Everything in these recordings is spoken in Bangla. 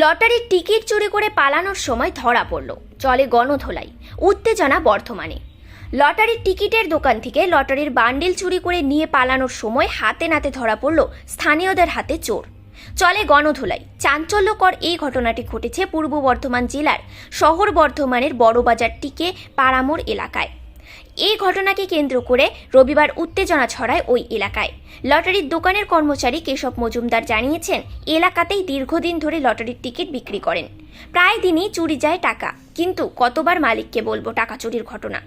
লটারির টিকিট চুরি করে পালানোর সময় ধরা পড়ল। চলে গণধোলাই, উত্তেজনা বর্ধমানে। লটারির টিকিটের দোকান থেকে লটারির বান্ডিল চুরি করে নিয়ে পালানোর সময় হাতে নাতে ধরা পড়ল স্থানীয়দের হাতে চোর। চলে গণধোলাই। চাঞ্চল্যকর এই ঘটনাটি ঘটেছে পূর্ব বর্ধমান জেলার শহর বর্ধমানের বড়বাজার টিকে পাড়ামোড় এলাকায়। এই ঘটনাকে কেন্দ্র করে রবিবার উত্তেজনা ছড়ায় ওই এলাকায়। লটারির দোকানের কর্মচারী কেশব মজুমদার জানিয়েছেন, এলাকাতেই দীর্ঘদিন ধরে লটারির টিকিট বিক্রি করেন। প্রায় দিনই চুরি যায় টাকা, কিন্তু কতবার মালিককে বলবো টাকা চুরির ঘটনা।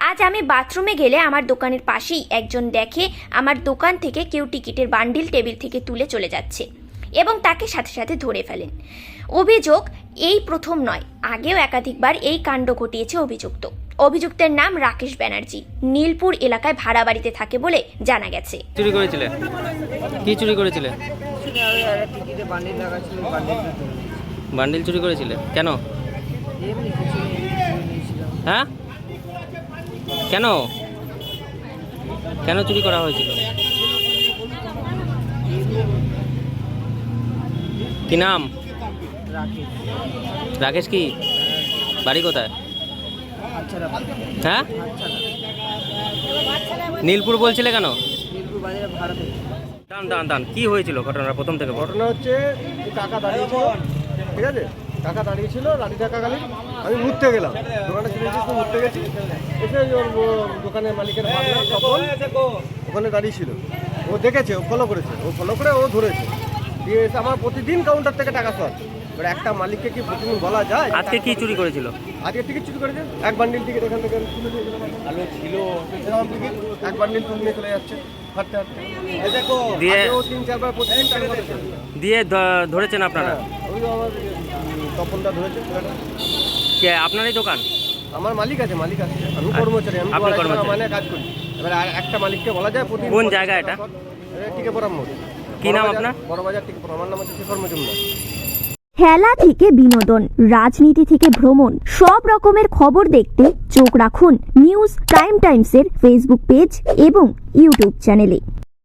আজ আমি বাথরুমে গেলে আমার দোকানের পাশেই একজন দেখে আমার দোকান থেকে কেউ টিকিটের বান্ডিল টেবিল থেকে তুলে চলে যাচ্ছে এবং তাকে সাথে সাথে ধরে ফেলেন। অভিযোগ এই প্রথম নয়, আগেও একাধিকবার এই কাণ্ড ঘটিয়েছে অভিযুক্ত। অভিযুক্তের নাম রাকেশ ব্যানার্জি, নীলপুর এলাকায় ভাড়া বাড়িতে থাকে বলে জানা গেছে। চুরি করেছিলে? কি চুরি করেছিলে? বান্ডিল চুরি করেছিলে কেন? হ্যাঁ, কেন কেন চুরি করা হয়েছিল? কি নাম? রাকেশ। কি বাড়ি কোথায়? হ্যাঁ, নীলপুর বলছিলে কেন? টান কি হয়েছিল ঘটনা? প্রথম থেকে ঘটনা হচ্ছে টাকা দাঁড়িয়েছিল, ঠিক আছে, টাকা দাঁড়িয়েছিল, রানি থাকাকালীন আমি ঘুরতে গেলাম, দোকানটা ছিল ঘুরতে গেছি, এসে ওর দোকানের মালিকের ভাবনা তখন ওখানে দাঁড়িয়েছিল, ও দেখেছে, ও ফলো করেছে, ও ফলো করে ও ধরেছে, দিয়ে এসে আমার প্রতিদিন কাউন্টার থেকে টাকা শর্ট। এবার একটা মালিককে কি প্রতিদিন বলা যায়? আজকে কি চুরি করেছিল? আজকে টিকিট চুরি করেছে, এক বান্ডিল টিকিট এখান থেকে তুলে দিয়ে আলো ছিল এরকম টিকিট, এক বান্ডিল তুলে নিয়ে চলে যাচ্ছে হাঁটতে হাঁটতে। দিয়ে ও 3-4 বার প্রতিদিন টাকা করেছে। দিয়ে ধরেছেন আপনারা? ওই আমার তপনটা ধরেছে। কে আপনারই দোকান? আমার মালিক আছে, আমি কর্মচারী, আমি আপনি কর্মচারী? মানে কাজ করি। এবার আর একটা মালিককে বলা যায় প্রতিদিন। কোন জায়গা এটা? টিকে পড়ার মোড়। কি নাম আপনার? বড়বাজার টিকে পড়া। আমার নাম হচ্ছে শেখর মজুমদার। খেলা থেকে বিনোদন, রাজনীতি থেকে ভ্রমণ, সব রকমের খবর দেখতে চোখ রাখুন নিউজ প্রাইম টাইমসের ফেসবুক পেজ এবং ইউটিউব চ্যানেলে।